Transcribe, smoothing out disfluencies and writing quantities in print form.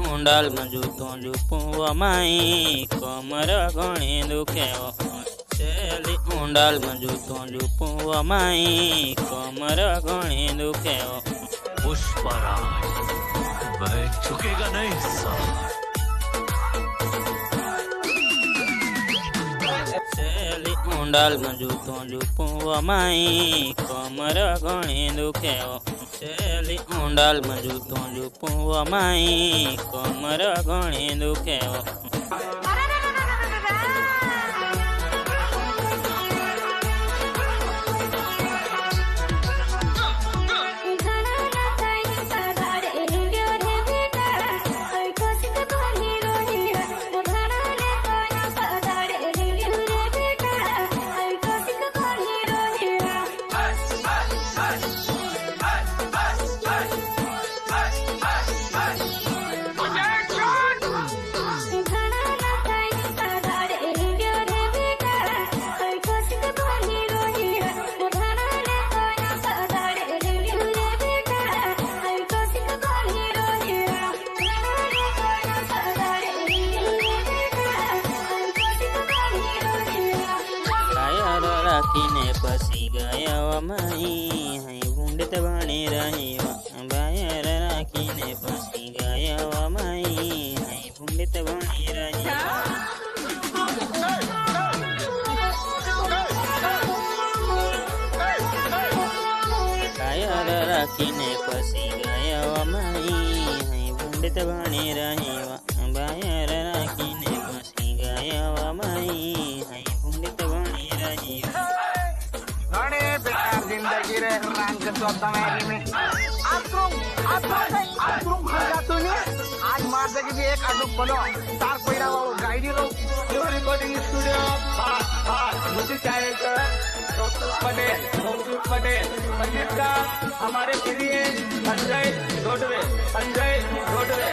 ઊંડાલ માં જૂતો જૂપવા માઈ કમર ઘણી દુખે છેલી ઊંડાલ માં જૂતો જૂપવા માઈ કમર ઘણી દુખે पुष्पराज वह झुकेगा नहीं છેલી ઊંડાલ માં જૂતો જૂપવા માઈ કમર ઘણી દુખે છેલી ઊંડાલ માં જૂતો જૂપવા માઈ કમર ઘણી દુખે રાખીને પસી ગયા માઈ હઈ ભૂંડત બની રહી બાયર રાખીને પસી ગયા માઈ હઈ ભૂંડત બની રહી બાયર રાખીને પસી ગયા માઈ હઈ ભૂંડત બની રહી બાયર રાખીને પસી ગયા માઈ હઈ ભૂંડત બની રહી अरे बेकार जिंदगी रे रंग चौथा मेरी में आत्रुम खा तूने आज मार दे कि एक आदमी बनो तार पैरा वालों गाइडी लो जो रिकॉर्डिंग स्टूडियो मुझे चाहिए पटेल संगीत का हमारे प्रिय संजय गोडवे